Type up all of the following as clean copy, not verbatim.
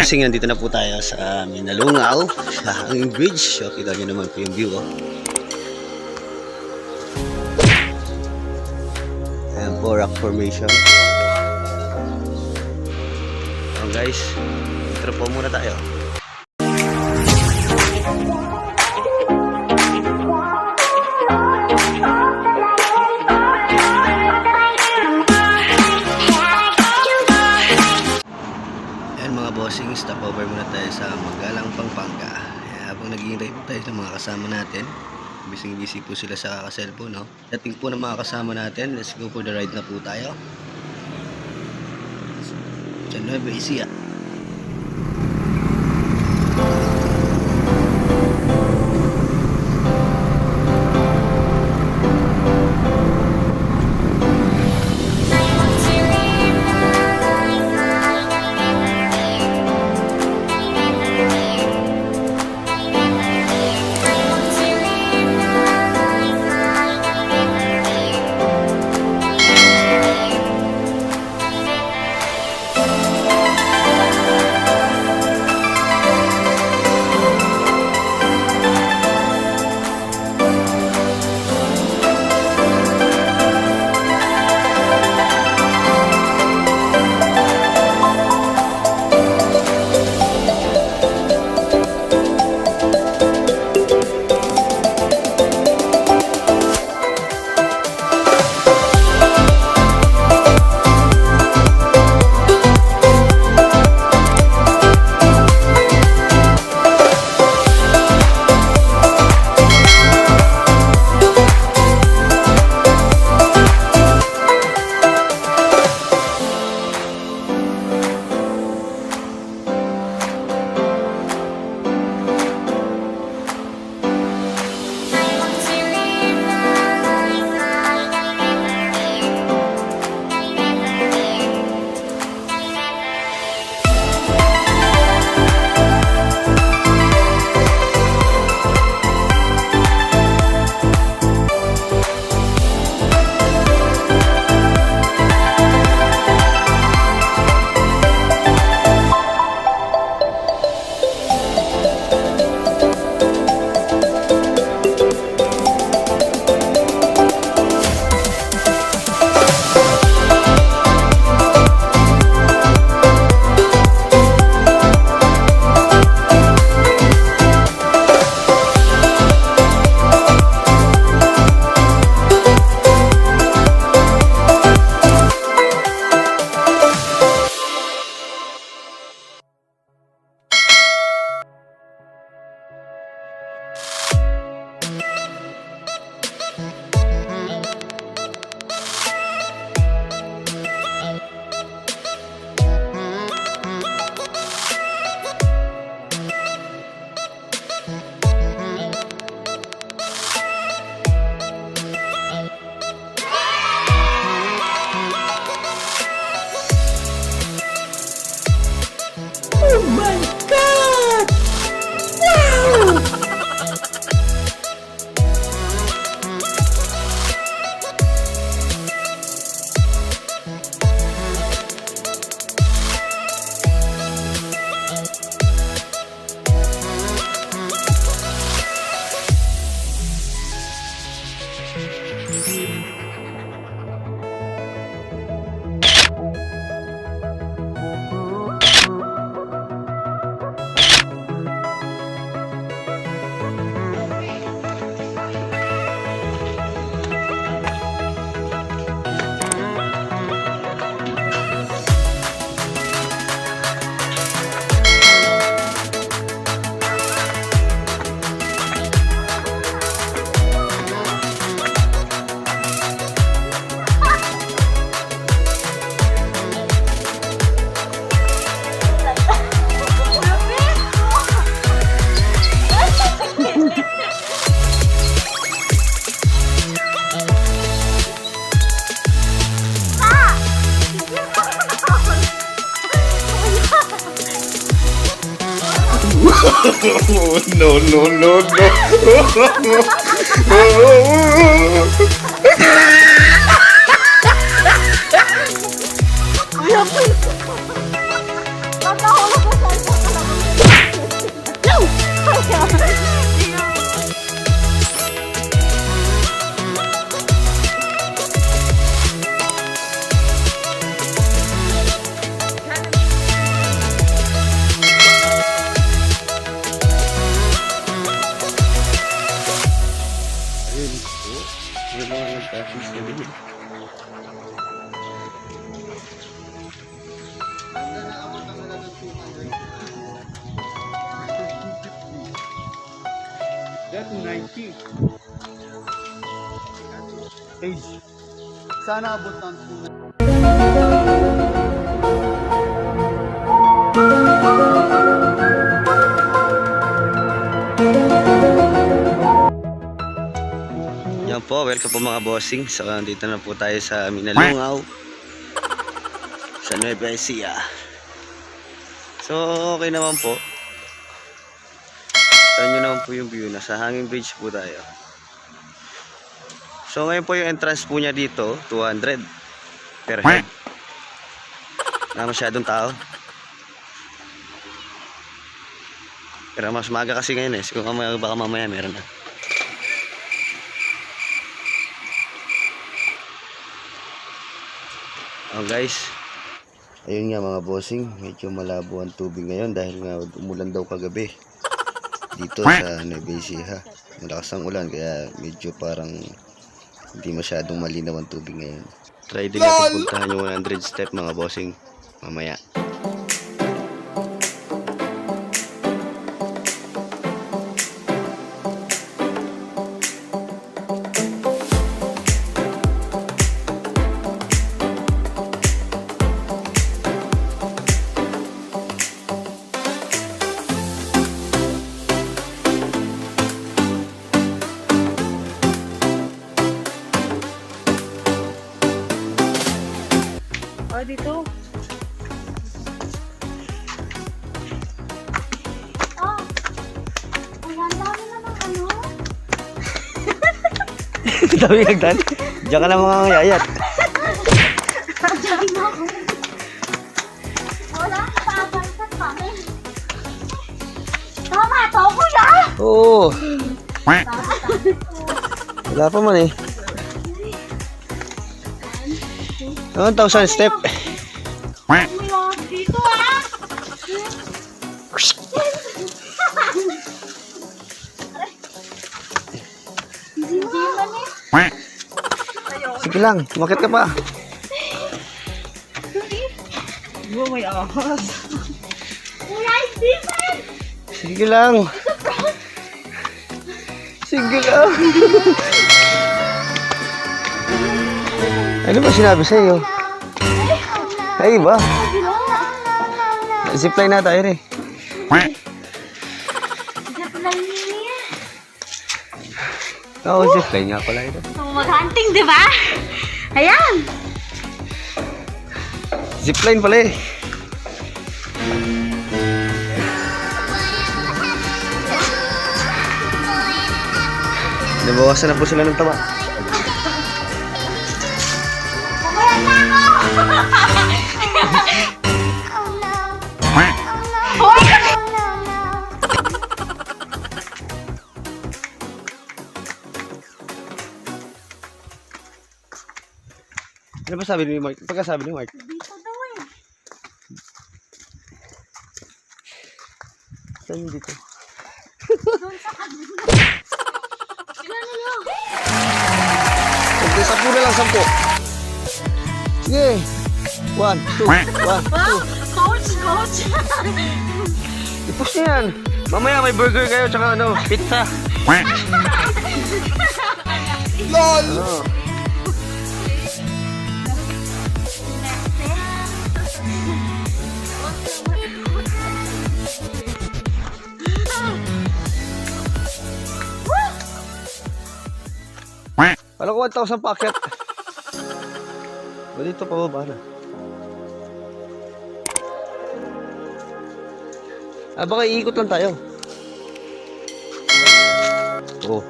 bossing, nandito na po tayo sa Minalungaw, sa Hanging Bridge. So, kita nyo naman po yung view. Ayan po, rock formation. So guys, intro po muna tayo. Bossing, stopover muna tayo sa Magalang, Pampanga. Habang naghihintay po tayo sa mga kasama natin, busy po sila sa kaka-cellphone, no? Dating po ng mga kasama natin, let's go for the ride na po tayo. Sa Nueva Ecija. No, no, no, no. Kuya, please. Nakahulog ko sa Yung mga nagtasis na din. That 90. Age. Sana abot ng 290. Yan po, welcome po mga bossing. So, dito na po tayo sa Minalungaw. Sa Nueva Ecija. So, okay naman po. Tignan nyo naman po yung view. Nasa hanging bridge po tayo. So, ngayon po yung entrance po niya dito, 200 per head. Na masyadong tao. Pero mas maga kasi ngayon eh. Kung baka mamaya meron na. Oh guys, ayun nga mga bossing, medyo malabo ang tubig ngayon dahil nga umulan daw kagabi dito sa Nueva Ecija. Malakas ang ulan kaya medyo parang hindi masyadong malinaw ang tubig ngayon. Try din natin puntahan yung 100 step mga bossing mamaya. Oh, dito. Oh, ang dami naman ano. Dami nagdan. Diyan ka lang mga ngayayat. Diyan ako. Wala, paabalikat kami. Tama to, kuya! Oo. Wala pa man eh. 1,000 step. Kuya, dito ah! Hindi man eh. Sige lang, umakit ka pa. May ahas. Kuya, hindi man! Sige lang. Sige lang. Ano ba sinabi sa iyo? Ay ba? Zipline na tayo rin. Zipline niya. Oo, zipline nga pala ito. So, mag-hunting, di ba? Ayan! Zipline pala eh. Nabawasan na po sila ng taba. Ano ba sabi ni Mark? Pagkasabi ni Mark? Dito daw eh. Saan yung dito? Doon sa kanila. Ilan nyo? Okay, 10 na lang, 10. Sige. 1, 2, 1, 2. Wow! Coach! Coach! Ipos niya yan. Mamaya may burger kayo tsaka ano, pizza. LOL! Oh. Alam ko 1,000 packet. O dito pa baba na. Baka iikot lang tayo. Oo.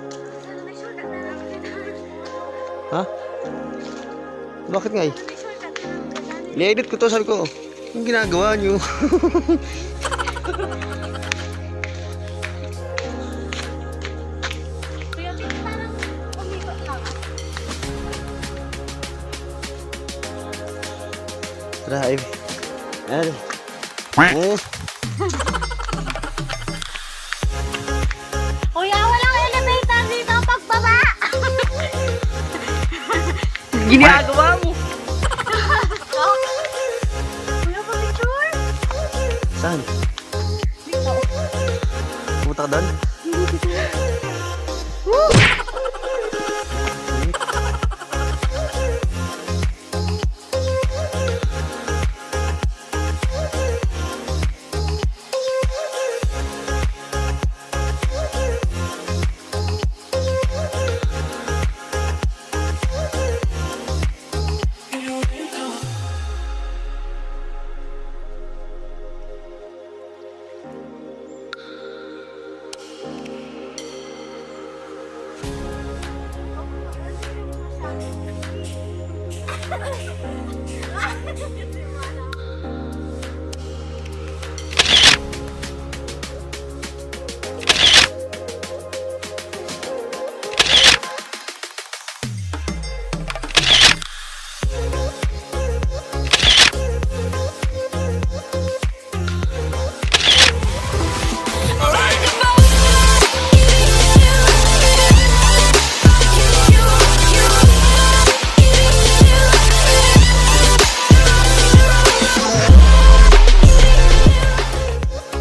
Ha? Bakit nga eh? Ni-edit ko to, sabi ko, yung ginagawa nyo. Drive. Ano? Kuya, walang elevator dito pagbaba! Ginagawa mo. Kuya, pa-picture? Saan? Dito. Pumunta ka doon?